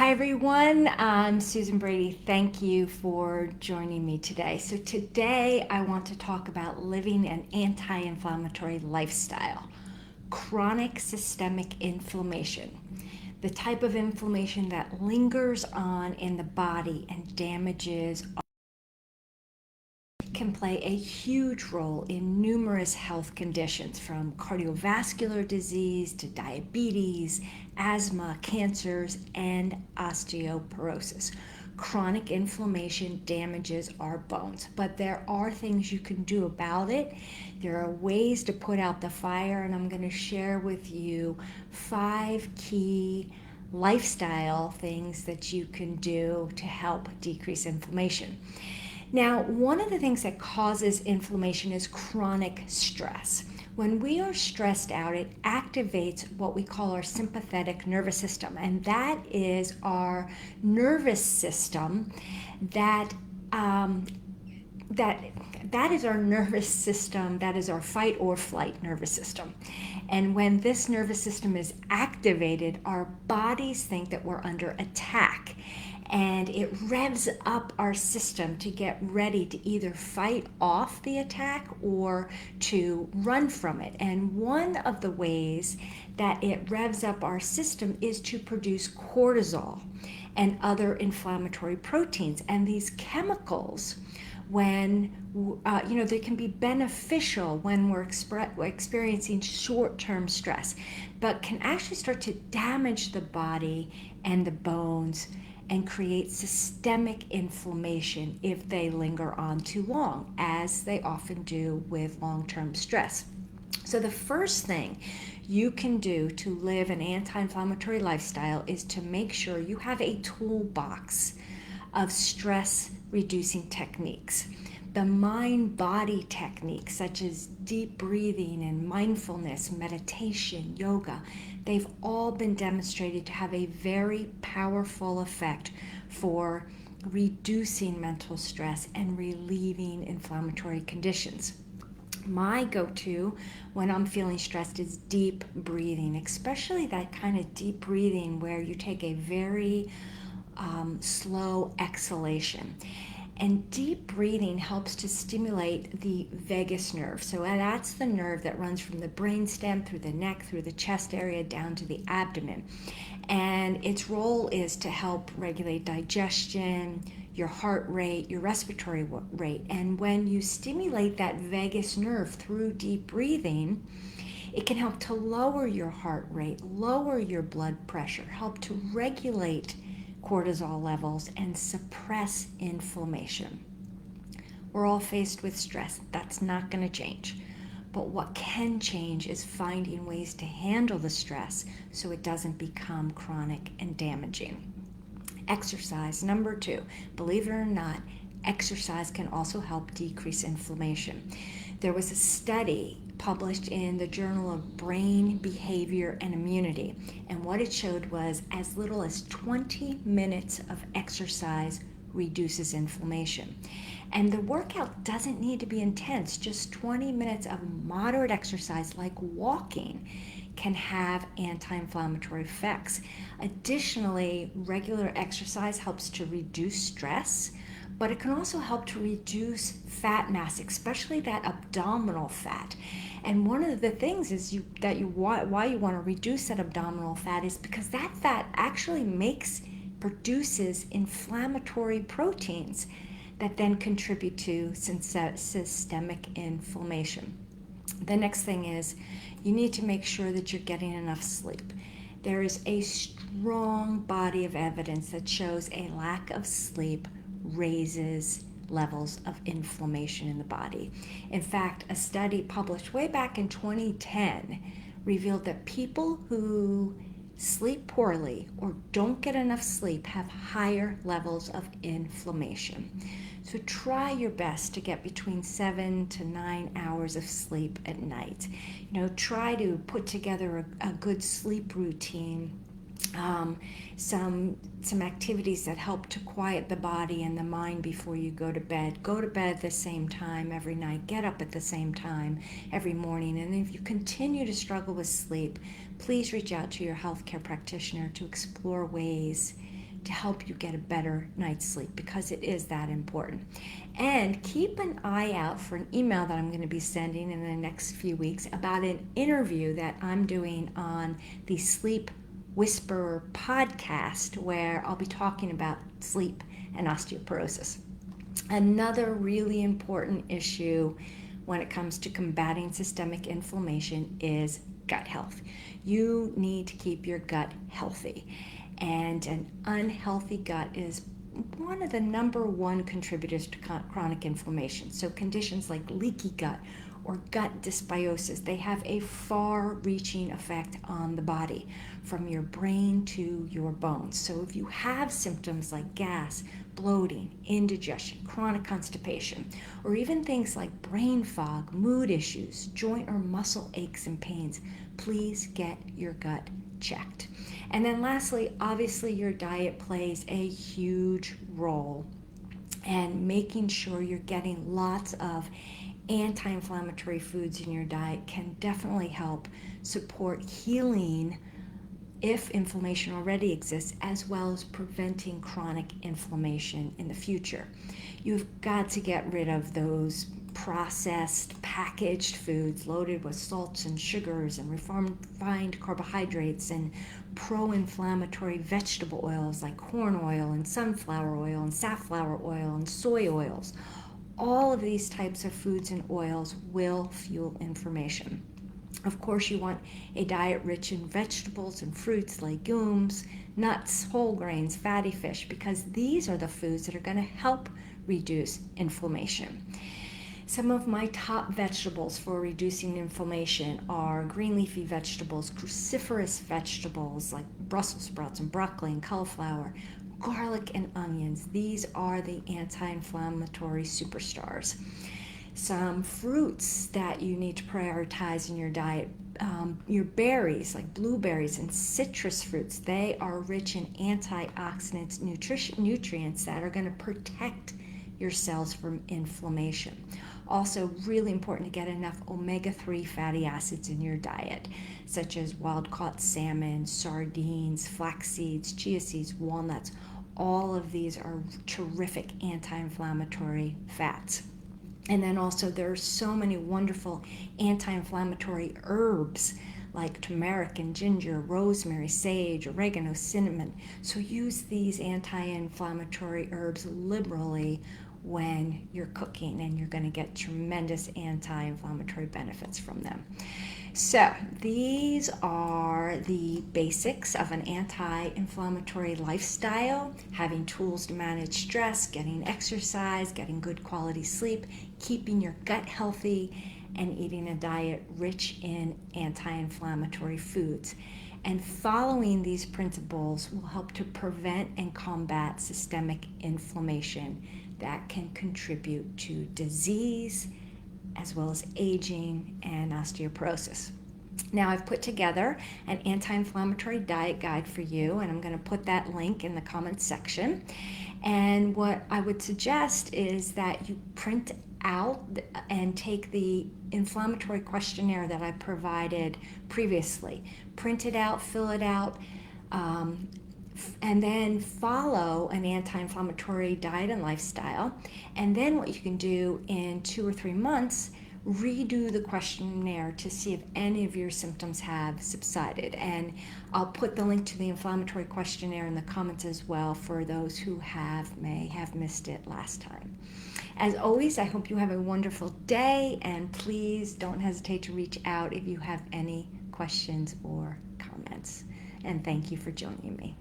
Hi everyone, I'm Susan Brady. Thank you for joining me today. So today I want to talk about living an anti-inflammatory lifestyle. Chronic systemic inflammation, the type of inflammation that lingers on in the body and damages can play a huge role in numerous health conditions, from cardiovascular disease to diabetes, asthma, cancers, and osteoporosis. Chronic inflammation damages our bones, but there are things you can do about it. There are ways to put out the fire, and I'm going to share with you 5 key lifestyle things that you can do to help decrease inflammation. Now, one of the things that causes inflammation is chronic stress. When we are stressed out, it activates what we call our sympathetic nervous system, and that is our nervous system that that is our nervous system, that is our fight or flight nervous system. And when this nervous system is activated, our bodies think that we're under attack, and it revs up our system to get ready to either fight off the attack or to run from it. And one of the ways that it revs up our system is to produce cortisol and other inflammatory proteins. And these chemicals, when they can be beneficial when we're experiencing short-term stress, but can actually start to damage the body and the bones and create systemic inflammation if they linger on too long, as they often do with long-term stress. So the first thing you can do to live an anti-inflammatory lifestyle is to make sure you have a toolbox of stress reducing techniques. The mind-body techniques such as deep breathing and mindfulness, meditation, yoga, they've all been demonstrated to have a very powerful effect for reducing mental stress and relieving inflammatory conditions. My go-to when I'm feeling stressed is deep breathing, especially that kind of deep breathing where you take a very slow exhalation. And deep breathing helps to stimulate the vagus nerve. So that's the nerve that runs from the brainstem through the neck, through the chest area, down to the abdomen. And its role is to help regulate digestion, your heart rate, your respiratory rate. And when you stimulate that vagus nerve through deep breathing, it can help to lower your heart rate, lower your blood pressure, help to regulate cortisol levels, and suppress inflammation. We're all faced with stress. That's not going to change. But what can change is finding ways to handle the stress so it doesn't become chronic and damaging. Exercise, number 2. Believe it or not, exercise can also help decrease inflammation. There was a study published in the Journal of Brain Behavior and Immunity, and what it showed was as little as 20 minutes of exercise reduces inflammation. And the workout doesn't need to be intense. Just 20 minutes of moderate exercise like walking can have anti-inflammatory effects. Additionally, regular exercise helps to reduce stress, but it can also help to reduce fat mass, especially that abdominal fat. And one of the things is why you want to reduce that abdominal fat is because that fat actually produces inflammatory proteins that then contribute to systemic inflammation. The next thing is you need to make sure that you're getting enough sleep. There is a strong body of evidence that shows a lack of sleep raises levels of inflammation in the body. In fact, a study published way back in 2010 revealed that people who sleep poorly or don't get enough sleep have higher levels of inflammation. So try your best to get between 7 to 9 hours of sleep at night. Try to put together a good sleep routine. Some activities that help to quiet the body and the mind before you go to bed. Go to bed at the same time every night. Get up at the same time every morning. And if you continue to struggle with sleep, please reach out to your healthcare practitioner to explore ways to help you get a better night's sleep, because it is that important. And keep an eye out for an email that I'm going to be sending in the next few weeks about an interview that I'm doing on the Sleep Whisperer podcast, where I'll be talking about sleep and osteoporosis. Another really important issue when it comes to combating systemic inflammation is gut health. You need to keep your gut healthy, and an unhealthy gut is one of the number one contributors to chronic inflammation. So conditions like leaky gut or gut dysbiosis, they have a far-reaching effect on the body, from your brain to your bones. So if you have symptoms like gas, bloating, indigestion, chronic constipation, or even things like brain fog, mood issues, joint or muscle aches and pains, please get your gut checked. And then lastly, obviously your diet plays a huge role, and making sure you're getting lots of anti-inflammatory foods in your diet can definitely help support healing if inflammation already exists, as well as preventing chronic inflammation in the future. You've got to get rid of those processed, packaged foods loaded with salts and sugars and refined carbohydrates and pro-inflammatory vegetable oils like corn oil and sunflower oil and safflower oil and soy oils. All of these types of foods and oils will fuel inflammation. Of course, you want a diet rich in vegetables and fruits, legumes, nuts, whole grains, fatty fish, because these are the foods that are going to help reduce inflammation. Some of my top vegetables for reducing inflammation are green leafy vegetables, cruciferous vegetables like Brussels sprouts and broccoli and cauliflower, garlic and onions. These are the anti-inflammatory superstars. Some fruits that you need to prioritize in your diet, your berries like blueberries and citrus fruits, they are rich in antioxidants, nutrients that are going to protect your cells from inflammation. Also, really important to get enough omega-3 fatty acids in your diet, such as wild-caught salmon, sardines, flax seeds, chia seeds, walnuts. All of these are terrific anti-inflammatory fats. And then also there are so many wonderful anti-inflammatory herbs like turmeric and ginger, rosemary, sage, oregano, cinnamon. So use these anti-inflammatory herbs liberally when you're cooking, and you're going to get tremendous anti-inflammatory benefits from them. So these are the basics of an anti-inflammatory lifestyle: having tools to manage stress, getting exercise, getting good quality sleep, keeping your gut healthy, and eating a diet rich in anti-inflammatory foods. And following these principles will help to prevent and combat systemic inflammation that can contribute to disease, as well as aging and osteoporosis. Now, I've put together an anti-inflammatory diet guide for you, and I'm going to put that link in the comments section. And what I would suggest is that you print out and take the inflammatory questionnaire that I provided previously. Print it out, fill it out, and then follow an anti-inflammatory diet and lifestyle. And then what you can do in 2 or 3 months, redo the questionnaire to see if any of your symptoms have subsided. And I'll put the link to the inflammatory questionnaire in the comments as well for those who may have missed it last time. As always, I hope you have a wonderful day, and please don't hesitate to reach out if you have any questions or comments. And thank you for joining me.